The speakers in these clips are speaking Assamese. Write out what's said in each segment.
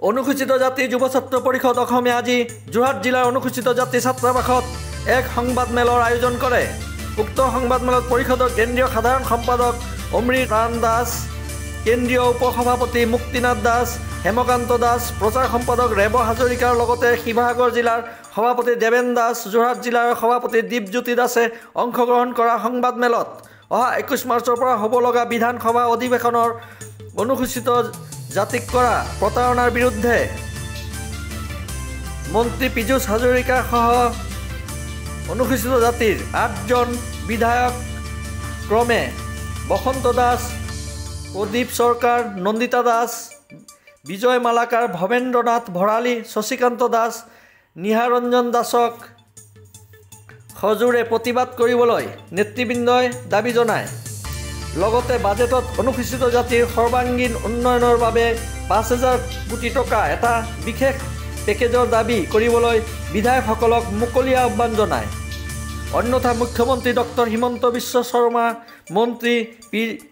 অনুসূচিত জাতি যুৱ ছাত্ৰ পৰিষদ অসমে আজি যোৰহাট জিলাৰ অনুসূচিত জাতি ছাত্ৰাবাসত এক সংবাদমেলৰ আয়োজন কৰে। উক্ত সংবাদমেলত পৰিষদৰ কেন্দ্ৰীয় সাধাৰণ সম্পাদক অমৃতৰাম দাস, কেন্দ্ৰীয় উপসভাপতি মুক্তিনাথ দাস, হেমকান্ত দাস, প্ৰচাৰ সম্পাদক ৰেব হাজৰিকাৰ লগতে শিৱসাগৰ জিলাৰ সভাপতি দেৱেন দাস, যোৰহাট জিলাৰ সভাপতি দীপজ্যোতি দাসে অংশগ্ৰহণ কৰা সংবাদমেলত অহা 21 মাৰ্চৰ পৰা হ'ব লগা বিধানসভা অধিৱেশনৰ অনুসূচিত জাতিক কৰা প্ৰতাৰণাৰ বিৰুদ্ধে মন্ত্ৰী পীযুষ হাজৰিকা সহ অনুসূচিত জাতিৰ 8জন বিধায়ক ক্ৰমে বসন্ত দাস, প্ৰদীপ চৰকাৰ, নন্দিতা দাস, বিজয় মালাকাৰ, ভৱেন্দ্ৰনাথ ভৰালী, শশীকান্ত দাস, নিহাৰঞ্জন দাসক সজোৰে প্ৰতিবাদ কৰিবলৈ নেতৃবৃন্দই দাবী জনায়। লগতে বাজেটত অনুসূচিত জাতিৰ সৰ্বাংগীন উন্নয়নৰ বাবে 5,000 কোটি টকা এটা বিশেষ পেকেজৰ দাবী কৰিবলৈ বিধায়কসকলক মুকলি আহ্বান জনায়। অন্যথা মুখ্যমন্ত্ৰী ডক্টৰ হিমন্ত বিশ্ব শৰ্মা, মন্ত্ৰী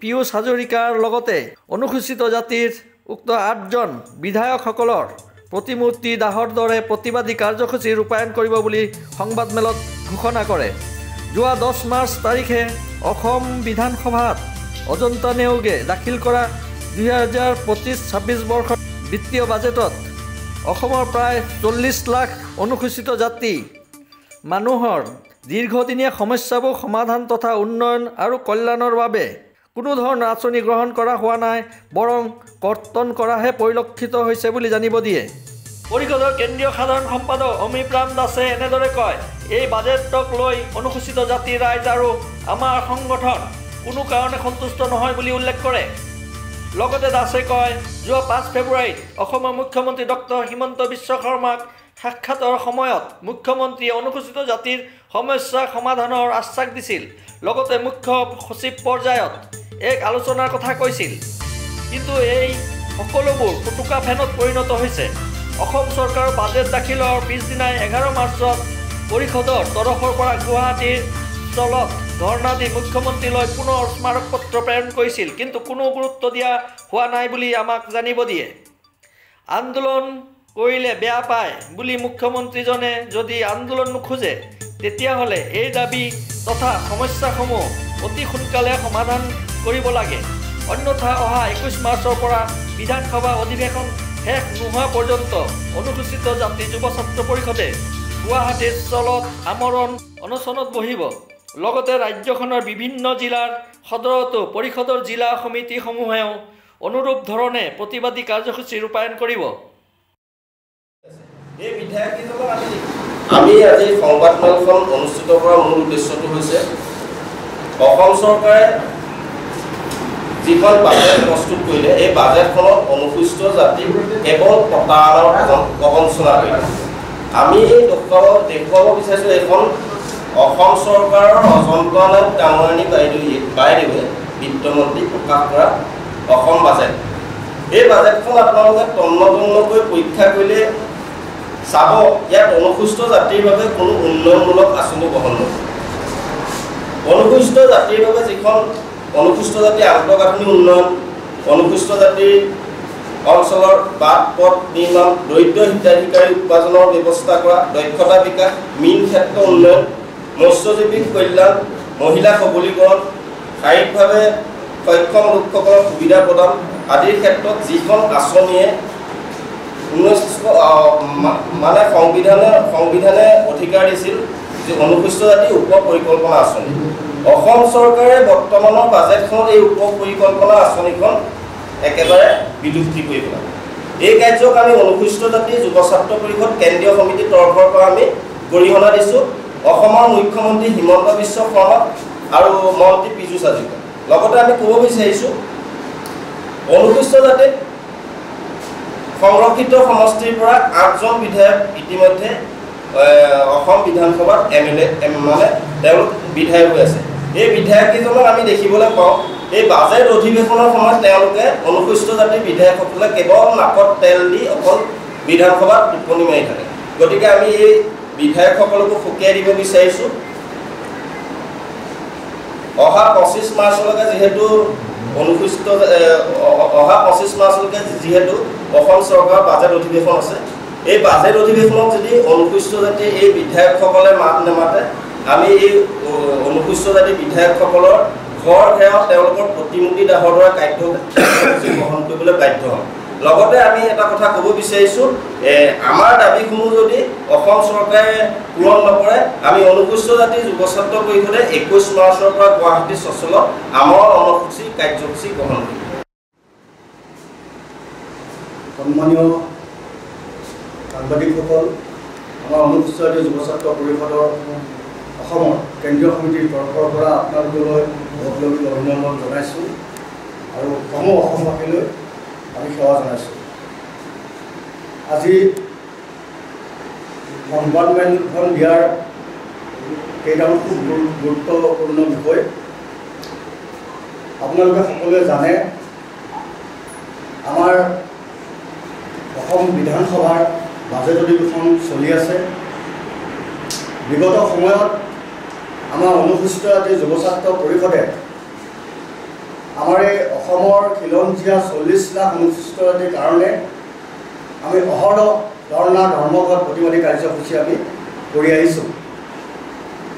পীযুষ হাজৰিকাৰ লগতে অনুসূচিত জাতিৰ উক্ত 8জন বিধায়কসকলৰ প্ৰতিমূৰ্তি দাহৰ দৰে প্ৰতিবাদী কাৰ্যসূচী ৰূপায়ণ কৰিব বুলি সংবাদমেলত ঘোষণা কৰে। যোৱা 10 মাৰ্চ তাৰিখে অসম বিধানসভাত অজন্তা নেওগে দাখিল কৰা 2025-26 বৰ্ষৰ বিত্তীয় বাজেটত অসমৰ প্ৰায় 40 লাখ অনুসূচিত জাতি মানুহৰ দীৰ্ঘদিনীয়া সমস্যাবোৰ সমাধান তথা উন্নয়ন আৰু কল্যাণৰ বাবে কোনো ধৰণৰ আঁচনি গ্ৰহণ কৰা হোৱা নাই, বৰং কৰ্তন কৰাহে পৰিলক্ষিত হৈছে বুলি জানিব দিয়ে। পৰিষদৰ কেন্দ্ৰীয় সাধাৰণ সম্পাদক অমৃতৰাম দাসে এনেদৰে কয়, এই বাজেটক লৈ অনুসূচিত জাতি ৰাইজ আৰু আমাৰ সংগঠন কোনো কাৰণে সন্তুষ্ট নহয় বুলি উল্লেখ কৰে। লগতে দাসে কয়, যোৱা 5 ফেব্ৰুৱাৰীত অসমৰ মুখ্যমন্ত্ৰী ডক্টৰ হিমন্ত বিশ্ব শৰ্মাক সাক্ষাতৰ সময়ত মুখ্যমন্ত্ৰীয়ে অনুসূচিত জাতিৰ সমস্যা সমাধানৰ আশ্বাস দিছিল। লগতে মুখ্য সচিব পৰ্যায়ত এক আলোচনাৰ কথা কৈছিল। কিন্তু এই সকলোবোৰ ফুটুকা ফেনত পৰিণত হৈছে। অসম চৰকাৰৰ বাজেট দাখিলৰ পিছদিনাই 11 মাৰ্চত পৰিষদৰ তৰফৰ পৰা গুৱাহাটীৰ তলত ধৰ্ণা দি মুখ্যমন্ত্ৰীলৈ পুনৰ স্মাৰকপত্ৰ প্ৰেৰণ কৰিছিল, কিন্তু কোনো গুৰুত্ব দিয়া হোৱা নাই বুলি আমাক জানিব দিয়ে। আন্দোলন কৰিলে বেয়া পায় বুলি মুখ্যমন্ত্ৰীজনে যদি আন্দোলন নোখোজে, তেতিয়াহ'লে এই দাবী তথা সমস্যাসমূহ অতি সোনকালে সমাধান কৰিব লাগে। অন্যথা অহা 21 মাৰ্চৰ পৰা বিধানসভা অধিৱেশন শেষ নোহোৱা পৰ্যন্ত অনুসূচিত জাতি যুৱ ছাত্ৰ পৰিষদে গুৱাহাটীৰ স্থলত আমৰণ অনশনত বহিব। লগতে ৰাজ্যখনৰ বিভিন্ন জিলাৰ সদৰতো পৰিষদৰ জিলা সমিতিসমূহেও অনুৰূপ ধৰণে প্ৰতিবাদী কাৰ্যসূচী ৰূপায়ণ কৰিব। আমি আজি সংবাদমেলখন অনুষ্ঠিত কৰাৰ মূল উদ্দেশ্যটো হৈছে অসম চৰকাৰে যিখন বাজেট প্ৰস্তুত কৰিলে, এই বাজেটখনত অনুসূচিত জাতি কেৱল প্ৰতাৰণাৰ প্ৰবঞ্চনা কৰিলে। আমি এই দেখুৱাব বিচাৰিছোঁ এইখন অসম চৰকাৰৰ অজন্তা ডাঙৰণী বাইদেৱে বিত্তমন্ত্ৰী প্ৰকাশ কৰা অসম বাজেট। এই বাজেটখন আপোনালোকে তন্নতন্নকৈ পৰীক্ষা কৰিলে চাব, ইয়াত অনুসূচিত জাতিৰ বাবে কোনো উন্নয়নমূলক আঁচনি গ্ৰহণ নকৰে। অনুসূচিত জাতিৰ বাবে যিখন অনুসূচিত জাতিৰ আন্তঃগাঁথনি উন্নয়ন, অনুসূচিত জাতিৰ অঞ্চলৰ বাট পথ নিৰ্মাণ, দৰিদ্ৰ হিতাধিকাৰী উপাৰ্জনৰ ব্যৱস্থা কৰা, দক্ষতা বিকাশ, মীন ক্ষেত্ৰ উন্নয়ন, মৎস্যজীৱিক কল্যাণ, মহিলা সবলীকৰণ, শাৰীৰিকভাৱে সক্ষম লোকসকলক সুবিধা প্ৰদান আদিৰ ক্ষেত্ৰত যিখন আঁচনিয়ে সংবিধানে অধিকাৰ দিছিল যে অনুসূচিত জাতি উপ পৰিকল্পনা আঁচনি, অসম চৰকাৰে বৰ্তমানৰ বাজেটখনত এই উপ পৰিকল্পনা আঁচনিখন একেবাৰে বিলুপ্তি কৰি পেলালে। এই কাৰ্যক আমি অনুসূচিত জাতি যুৱ ছাত্ৰ পৰিষদ কেন্দ্ৰীয় সমিতিৰ তৰফৰ পৰা আমি গৰিহণা দিছোঁ অসমৰ মুখ্যমন্ত্ৰী হিমন্ত বিশ্ব শৰ্মা আৰু মন্ত্ৰী পীযুষ হাজৰিকা। লগতে আমি ক'ব বিচাৰিছোঁ, অনুসূচিত জাতিত সংৰক্ষিত সমষ্টিৰ পৰা 8জন বিধায়ক ইতিমধ্যে অসম বিধানসভাত তেওঁলোক বিধায়ক হৈ আছে। এই বিধায়ককেইজনক আমি দেখিবলৈ পাওঁ, এই বাজেট অধিৱেশনৰ সময়ত তেওঁলোকে অনুসূচিত জাতিৰ বিধায়কসকলে কেৱল নাকত তেল দি অকল বিধানসভাত টোপনি মাৰি থাকে। গতিকে আমি এই বিধায়কসকলকো সকীয়াই দিব বিচাৰিছোঁ, অহা 25 মাৰ্চলৈকে যিহেতু অনুসূচিত অহা 25 মাৰ্চলৈকে যিহেতু অসম চৰকাৰৰ বাজেট অধিৱেশন আছে এই বাজেট অধিৱেশনত যদি অনুসূচিত জাতি এই বিধায়কসকলে মাত নেমাতে আমি এই অনুসূচিত জাতি বিধায়কসকলৰ ঘৰ ঘেৰাও তেওঁলোকৰ প্ৰতিমূৰ্তি দাহৰ দৰে কাৰ্যসূচী গ্ৰহণ কৰিবলৈ বাধ্য হ'ম লগতে আমি এটা কথা ক'ব বিচাৰিছোঁ আমাৰ দাবীসমূহ যদি অসম চৰকাৰে পূৰণ নকৰে আমি অনুসূচিত জাতি যুৱ ছাত্ৰ পৰিষদে 21 মাৰ্চৰ পৰা গুৱাহাটী চচলত আমাৰ অনুসূচী কাৰ্যসূচী গ্ৰহণ কৰিম সন্মানীয় সাংবাদিকসকল আমাৰ অনুসূচিত জাতি যুৱ ছাত্ৰ পৰিষদৰ অসমৰ কেন্দ্ৰীয় সমিতিৰ তৰফৰ পৰা আপোনালোকলৈ বহুত অভিনন্দন জনাইছোঁ আৰু সমূহ অসমবাসীলৈ আমি সেৱা জনাইছোঁ আজি সংবাদমেলখন দিয়াৰ কেইটামান খুব গুৰুত্বপূৰ্ণ বিষয় আপোনালোকে সকলোৱে জানে আমাৰ অসম বিধানসভাৰ বাজেট অধিৱেশন চলি আছে বিগত সময়ত আমাৰ অনুসূচিত জাতি যুৱ ছাত্ৰ পৰিষদে আমাৰ এই অসমৰ খিলঞ্জীয়া 40 লাখ অনুসূচিত জাতিৰ কাৰণে আমি অহৰহ ধৰ্ণা ধৰ্মঘট প্ৰতিবাদী কাৰ্যসূচী আমি কৰি আহিছোঁ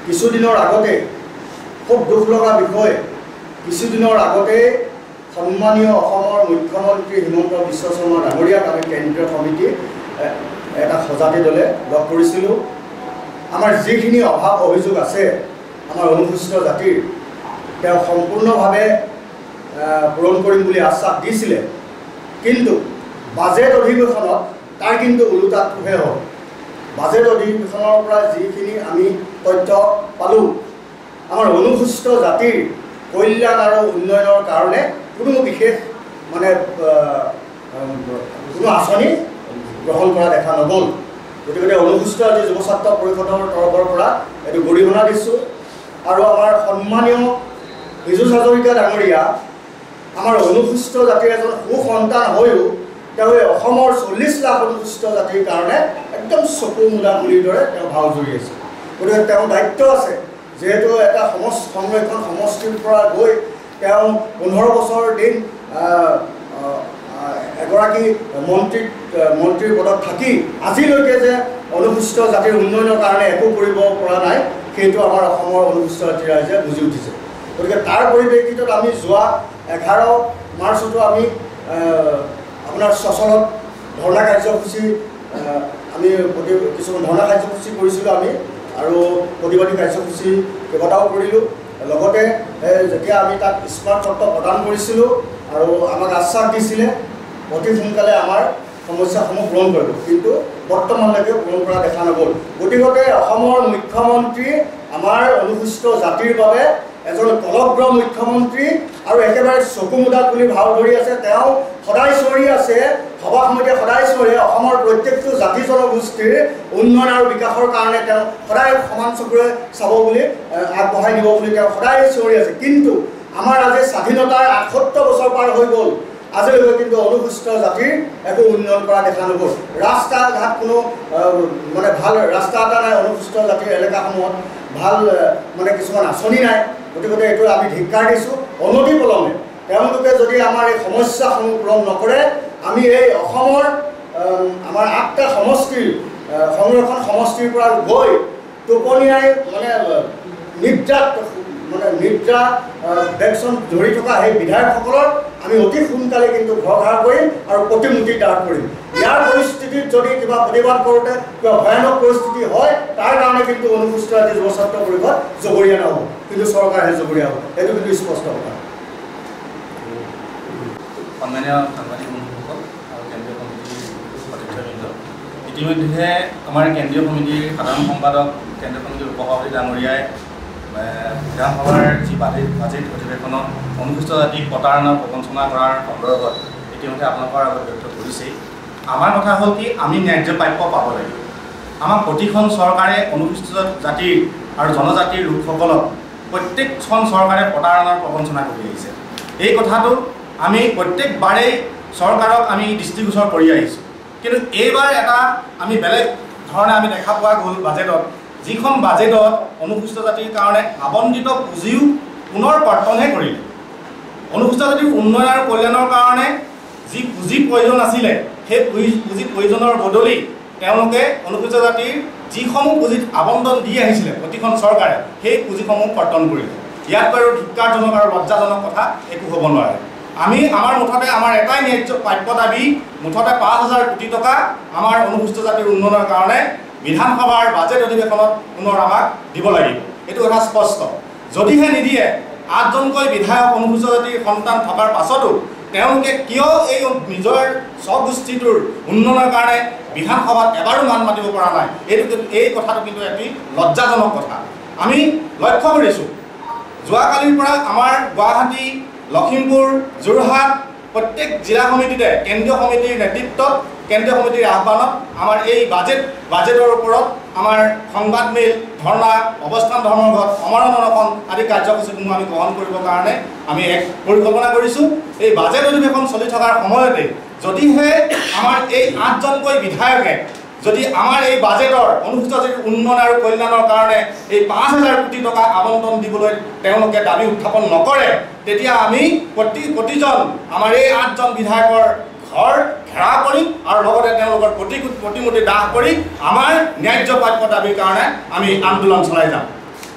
কিছুদিনৰ আগতে খুব দুখ লগা বিষয় কিছুদিনৰ আগতে সন্মানীয় অসমৰ মুখ্যমন্ত্ৰী হিমন্ত বিশ্ব শৰ্মা ডাঙৰীয়াক আমি কেন্দ্ৰীয় সমিতি এটা সজাতি দলে লগ কৰিছিলোঁ আমাৰ যিখিনি অভাৱ অভিযোগ আছে আমাৰ অনুসূচিত জাতিৰ তেওঁ সম্পূৰ্ণভাৱে পূৰণ কৰিম বুলি আশ্বাস দিছিলে কিন্তু বাজেট অধিৱেশনত তাৰ কিন্তু ওলোটাটোহে হ'ল বাজেট অধিৱেশনৰ পৰা যিখিনি আমি তথ্য পালোঁ আমাৰ অনুসূচিত জাতিৰ কল্যাণ আৰু উন্নয়নৰ কাৰণে কোনো বিশেষ মানে কোনো আঁচনি গ্ৰহণ কৰা দেখা নগ'ল গতিকে অনুসূচিত জাতি যুৱ ছাত্ৰ পৰিষদৰ তৰফৰ পৰা এইটো গৰিহণা দিছোঁ আৰু আমাৰ সন্মানীয় পীযুষ হাজৰিকা ডাঙৰীয়া আমাৰ অনুসূচিত জাতিৰ এজন সুসন্তান হৈও তেওঁ অসমৰ 40 লাখ অনুসূচিত জাতিৰ কাৰণে একদম চকু মুদা গুলিৰ দৰে তেওঁ ভাও জুৰি আছে গতিকে তেওঁৰ দায়িত্ব আছে যেহেতু এটা সংৰক্ষণ সমষ্টিৰ পৰা গৈ তেওঁ 15 বছৰ দিন এগৰাকী মন্ত্ৰীৰ পদত থাকি আজিলৈকে যে অনুসূচিত জাতিৰ উন্নয়নৰ কাৰণে একো কৰিব পৰা নাই সেইটো আমাৰ অসমৰ অনুসূচিত জাতিৰ ৰাইজে বুজি উঠিছে গতিকে তাৰ পৰিপ্ৰেক্ষিতত আমি যোৱা 11 মাৰ্চতো আমি আপোনাৰ চচলত ধৰ্ণা কাৰ্যসূচী আমি কিছুমান ধৰ্ণা কাৰ্যসূচী কৰিছিলোঁ আমি আৰু প্ৰতিবাদী কাৰ্যসূচী কেইবাটাও কৰিলোঁ লগতে যেতিয়া আমি তাত স্মাৰকপত্ৰ প্ৰদান কৰিছিলোঁ আৰু আমাক আশ্বাস দিছিলে অতি সোনকালে আমাৰ সমস্যাসমূহ পূৰণ কৰিব কিন্তু বৰ্তমানলৈকে পূৰণ কৰা দেখা নগ'ল গতিকে অসমৰ মুখ্যমন্ত্ৰী আমাৰ অনুসূচিত জাতিৰ বাবে এজন কলগ্ৰ মুখ্যমন্ত্ৰী আৰু একেবাৰে চকুমুদা বুলি ভাও ধৰি আছে তেওঁ সদায় চিঞৰি আছে সভা সমিতিয়ে সদায় চিঞৰি অসমৰ প্ৰত্যেকটো জাতি জনগোষ্ঠীৰ উন্নয়ন আৰু বিকাশৰ কাৰণে তেওঁ সদায় সমান চকুৰে চাব বুলি আগবঢ়াই নিব বুলি তেওঁ সদায় চিঞৰি আছে কিন্তু আমাৰ আজি স্বাধীনতাৰ 78 বছৰ পাৰ হৈ গ'ল আজিলৈকে কিন্তু অনুসূচিত জাতিৰ একো উন্নয়ন কৰা দেখা নগ'ল ৰাস্তা ঘাট কোনো মানে ভাল ৰাস্তা এটা নাই অনুসূচিত জাতিৰ এলেকাসমূহত ভাল মানে কিছুমান আঁচনি নাই গতিকে এইটো আমি ধিক্কাৰ দিছোঁ অনতিপলমে তেওঁলোকে যদি আমাৰ এই সমস্যাসমূহ পূৰণ নকৰে আমি এই অসমৰ আমাৰ 8টা সমষ্টিৰ সংৰক্ষণ সমষ্টিৰ পৰা গৈ টোপনিয়াই মানে নিদ্ৰা ভেকচন ধৰি থকা সেই বিধায়কসকলৰ আমি অতি সোনকালে কিন্তু ঘৰ ঘাৰ কৰিম আৰু প্ৰতিমূৰ্তি দাহ কৰিম ইয়াৰ পৰিস্থিতিত যদি কিবা প্ৰতিবাদ কৰোঁতে কিবা ভয়ানক পৰিস্থিতি হয় তাৰ কাৰণে কিন্তু অনুসূচিত জাতি যুৱ ছাত্ৰ পৰিষদ জগৰীয়া নহ'ব কিন্তু চৰকাৰহে জগৰীয়া হ'ব এইটো কিন্তু স্পষ্ট কথা সন্মানীয় সাংবাদিক বন্ধুসকল আৰু কেন্দ্ৰীয় সমিতিৰ সদস্যবৃন্দ ইতিমধ্যে আমাৰ কেন্দ্ৰীয় সমিতিৰ সাধাৰণ সম্পাদক কেন্দ্ৰীয় সমিতিৰ উপসভাপতি ডাঙৰীয়াই বিধানসভাৰ যি বাজেট অধিৱেশনত অনুসূচিত জাতিক প্ৰতাৰণা প্ৰবঞ্চনা কৰাৰ সন্দৰ্ভত ইতিমধ্যে আপোনালোকৰ আগত ব্যক্ত কৰিছেই আমাৰ কথা হ'ল কি আমি ন্যায্য প্ৰাপ্য পাব লাগিব আমাক প্ৰতিখন চৰকাৰে অনুসূচিত জাতিৰ আৰু জনজাতিৰ লোকসকলক প্ৰত্যেকখন চৰকাৰে প্ৰতাৰণাৰ প্ৰবঞ্চনা কৰি আহিছে এই কথাটো আমি প্ৰত্যেকবাৰেই চৰকাৰক আমি দৃষ্টিগোচৰ কৰি আহিছোঁ কিন্তু এইবাৰ এটা আমি বেলেগ ধৰণে আমি দেখা পোৱা গ'ল বাজেটত যিখন বাজেটত অনুসূচিত জাতিৰ কাৰণে আবণ্টিত পুঁজিও পুনৰ কৰ্তনহে কৰিলে অনুসূচিত জাতিৰ উন্নয়ন আৰু কল্যাণৰ কাৰণে যি পুঁজিৰ প্ৰয়োজন আছিলে সেই পুঁজি প্ৰয়োজনৰ বদলি তেওঁলোকে অনুসূচিত জাতিৰ যিসমূহ পুঁজিত আবণ্টন দি আহিছিলে প্ৰতিখন চৰকাৰে সেই পুঁজিসমূহ কৰ্তন কৰিলে। ইয়াত বাৰু ধিক্কাৰজনক আৰু লজ্জাজনক কথা একো হ'ব নোৱাৰে। আমি আমাৰ মুঠতে আমাৰ এটাই ন্যায্য প্ৰাপ্য দাবী, মুঠতে 5,000 কোটি টকা আমাৰ অনুসূচিত জাতিৰ উন্নয়নৰ কাৰণে বিধানসভাৰ বাজেট অধিৱেশনত পুনৰ আমাক দিব লাগিব। এইটো কথা স্পষ্ট। যদিহে নিদিয়ে 8জনকৈ বিধায়ক অনুসূচিত জাতিৰ সন্তান থকাৰ পাছতো তেওঁলোকে কিয় এই নিজৰ স্বগোষ্ঠীটোৰ উন্নয়নৰ কাৰণে বিধানসভাত এবাৰো মান মাতিব পৰা নাই, এই কথাটো কিন্তু এটি লজ্জাজনক কথা। আমি লক্ষ্য কৰিছোঁ যোৱাকালিৰ পৰা আমাৰ গুৱাহাটী, লখিমপুৰ, যোৰহাট প্ৰত্যেক জিলা সমিতিতে কেন্দ্ৰীয় সমিতিৰ নেতৃত্বত, কেন্দ্ৰীয় সমিতিৰ আহ্বানত আমাৰ এই বাজেটৰ ওপৰত আমাৰ সংবাদমেল, ধৰ্ণা, অৱস্থান ধৰ্মঘট, অমৰণ অনশন আদি কাৰ্যসূচীসমূহ আমি গ্ৰহণ কৰিবৰ কাৰণে আমি এক পৰিকল্পনা কৰিছোঁ। এই বাজেট অধিৱেশন চলি থকাৰ সময়তে যদিহে আমাৰ এই 8জনকৈ বিধায়কে যদি আমাৰ এই বাজেটৰ অনুসূচিত জাতিৰ উন্নয়ন আৰু কল্যাণৰ কাৰণে এই 5,000 কোটি টকা আবণ্টন দিবলৈ তেওঁলোকে দাবী উত্থাপন নকৰে, তেতিয়া আমি প্ৰতিজন আমাৰ এই 8জন বিধায়কৰ ঘৰ ঘেৰাও কৰিম আৰু লগতে তেওঁলোকৰ প্ৰতিমূৰ্তি দাহ কৰি আমাৰ ন্যায্য প্ৰাপ্য দাবীৰ কাৰণে আমি আন্দোলন চলাই যাম।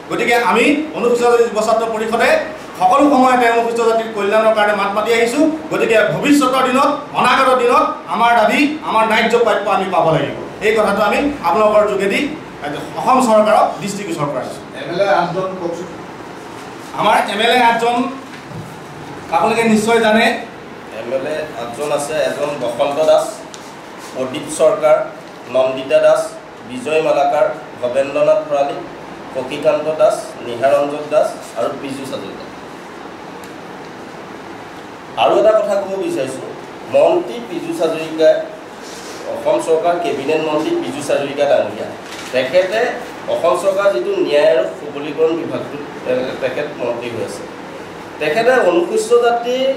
গতিকে আমি অনুসূচিত জাতি যুৱ ছাত্ৰ পৰিষদে সকলো সময়তে অনুসূচিত জাতিৰ কল্যাণৰ কাৰণে মাত মাতি আহিছোঁ। গতিকে ভৱিষ্যতৰ দিনত, অনাগত দিনত আমাৰ দাবী, আমাৰ ন্যায্য প্ৰাপ্য আমি পাব লাগিব। এই কথাটো আমি আপোনালোকৰ যোগেদি অসম চৰকাৰক দৃষ্টিগোচৰ কৰাইছোঁ। MLA 8জন কওকচোন। আমাৰ MLA 8জন আপোনালোকে নিশ্চয় জানে। MLA 8জন আছে। এজন বসন্ত দাস, প্ৰদীপ চৰকাৰ, নন্দিতা দাস, বিজয় মালাকাৰ, ভৱেন্দ্ৰনাথ ভৰালী, ককিকান্ত দাস, নিহাৰঞ্জন দাস আৰু পীযুষ হাজৰিকা। আৰু এটা কথা ক'ব বিচাৰিছোঁ, মন্ত্ৰী পীযুষ হাজৰিকা, অসম চৰকাৰ কেবিনেট মন্ত্ৰী পীযুষ হাজৰিকা ডাঙৰীয়া, তেখেতে অসম চৰকাৰ যিটো ন্যায় আৰু সবলীকৰণ বিভাগটোত তেখেত মন্ত্ৰী হৈ আছে। তেখেতে অনুসূচিত জাতিৰ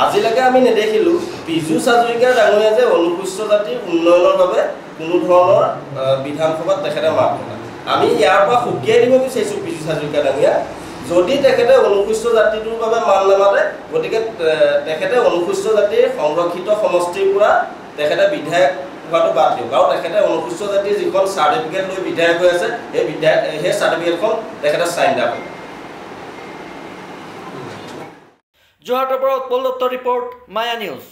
আজিলৈকে আমি নেদেখিলোঁ পীযুষ হাজৰিকা ডাঙৰীয়া যে অনুসূচিত জাতিৰ উন্নয়নৰ বাবে কোনো ধৰণৰ বিধানসভাত তেখেতে মাত মতা। আমি ইয়াৰ পৰা সুকীয়াই দিব বিচাৰিছোঁ পীযুষ হাজৰিকা ডাঙৰীয়া, যদি তেখেতে অনুসূচিত জাতিটোৰ বাবে মান নামাতে, গতিকে তেখেতে অনুসূচিত জাতিৰ সংৰক্ষিত সমষ্টিৰ পৰা তেখেতে বিধায়ক হোৱাটো বাদ দিয়ক। আৰু তেখেতে অনুসূচিত জাতিৰ যিখন চাৰ্টিফিকেট লৈ বিধায়ক হৈ আছে, সেই চাৰ্টিফিকেটখন তেখেতে চাইন দিব। যোৰহাটৰ পৰা উৎপল দত্তৰ ৰিপৰ্ট, মায়া নিউজ।